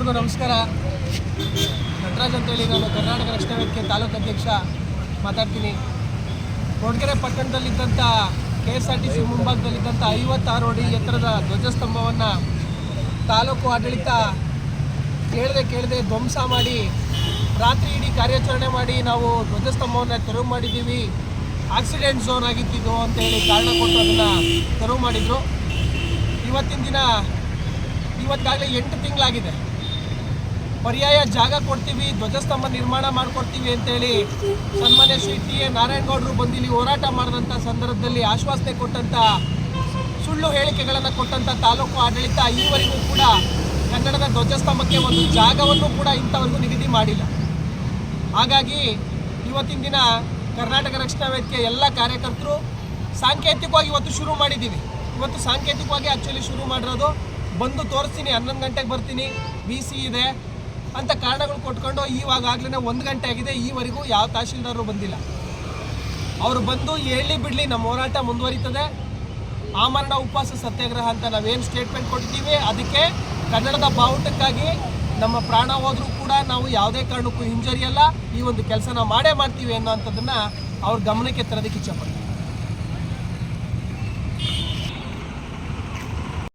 ಎಲ್ರಿಗೂ ನಮಸ್ಕಾರ. ನಟರಾಜ್ ಅಂತೇಳಿ ನಾನು ಕರ್ನಾಟಕ ರಕ್ಷಣಾ ವೇದಿಕೆ ತಾಲೂಕು ಅಧ್ಯಕ್ಷ ಮಾತಾಡ್ತೀನಿ. ಕೊರಟಗೆರೆ ಪಟ್ಟಣದಲ್ಲಿದ್ದಂಥ KSRTC ಮುಂಭಾಗದಲ್ಲಿದ್ದಂಥ 56 ಅಡಿ ಎತ್ತರದ ಧ್ವಜಸ್ತಂಭವನ್ನು ತಾಲೂಕು ಆಡಳಿತ ಕೇಳದೆ ಧ್ವಂಸ ಮಾಡಿ ರಾತ್ರಿ ಇಡೀ ಕಾರ್ಯಾಚರಣೆ ಮಾಡಿ ನಾವು ಧ್ವಜಸ್ತಂಭವನ್ನು ತೆರವು ಮಾಡಿದ್ದೀವಿ. ಆಕ್ಸಿಡೆಂಟ್ ಝೋನ್ ಆಗಿತ್ತು ಅಂತೇಳಿ ಕಾರಣ ಕೊಟ್ಟು ಅದನ್ನು ತೆರವು ಮಾಡಿದರು. ಇವತ್ತಿನ ದಿನ ಇವತ್ತಾಗಲೇ 8 ತಿಂಗಳಾಗಿದೆ. ಪರ್ಯಾಯ ಜಾಗ ಕೊಡ್ತೀವಿ, ಧ್ವಜಸ್ತಂಭ ನಿರ್ಮಾಣ ಮಾಡಿಕೊಡ್ತೀವಿ ಅಂತೇಳಿ ಸನ್ಮಾನ್ಯ ಶ್ರೀ ಟಿ.ಎ. ನಾರಾಯಣಗೌಡರು ಬಂದಿಲ್ಲಿ ಹೋರಾಟ ಮಾಡಿದಂಥ ಸಂದರ್ಭದಲ್ಲಿ ಆಶ್ವಾಸನೆ ಕೊಟ್ಟಂಥ ಸುಳ್ಳು ಹೇಳಿಕೆಗಳನ್ನು ಕೊಟ್ಟಂಥ ತಾಲೂಕು ಆಡಳಿತ ಈವರೆಗೂ ಕೂಡ ಕನ್ನಡದ ಧ್ವಜಸ್ತಂಭಕ್ಕೆ ಒಂದು ಜಾಗವನ್ನು ಕೂಡ ಇಂಥವರೆಗೂ ನಿಗದಿ ಮಾಡಿಲ್ಲ. ಹಾಗಾಗಿ ಇವತ್ತಿನ ದಿನ ಕರ್ನಾಟಕ ರಕ್ಷಣಾ ವೇದಿಕೆ ಎಲ್ಲ ಕಾರ್ಯಕರ್ತರು ಸಾಂಕೇತಿಕವಾಗಿ ಇವತ್ತು ಶುರು ಮಾಡಿದ್ದೀವಿ. ಇವತ್ತು ಸಾಂಕೇತಿಕವಾಗಿ ಆ್ಯಕ್ಚುಲಿ ಶುರು ಮಾಡಿರೋದು ಬಂದು ತೋರಿಸ್ತೀನಿ, 11 ಗಂಟೆಗೆ ಬರ್ತೀನಿ, BC ಇದೆ ಅಂತ ಕಾರಣಗಳು ಕೊಟ್ಕೊಂಡು ಇವಾಗಲೇ 1 ಗಂಟೆ ಆಗಿದೆ. ಈವರೆಗೂ ಯಾವ ತಹಶೀಲ್ದಾರರು ಬಂದಿಲ್ಲ. ಅವರು ಬಂದು ಹೇಳಿ ಬಿಡಲಿ, ನಮ್ಮ ಹೋರಾಟ ಮುಂದುವರಿತದೆ. ಆಮರಣ ಉಪವಾಸ ಸತ್ಯಾಗ್ರಹ ಅಂತ ನಾವೇನು ಸ್ಟೇಟ್ಮೆಂಟ್ ಕೊಟ್ಟಿದ್ದೀವಿ, ಅದಕ್ಕೆ ಕನ್ನಡದ ಬಾವುಟಕ್ಕಾಗಿ ನಮ್ಮ ಪ್ರಾಣ ಹೋದರೂ ಕೂಡ ನಾವು ಯಾವುದೇ ಕಾರಣಕ್ಕೂ ಹಿಂಜರಿಯಲ್ಲ. ಈ ಒಂದು ಕೆಲಸ ನಾವು ಮಾಡೇ ಮಾಡ್ತೀವಿ ಅನ್ನೋಂಥದ್ದನ್ನು ಅವ್ರ ಗಮನಕ್ಕೆ ತರೋದಕ್ಕೆ ಇಚ್ಛಪಡ್ತೀವಿ.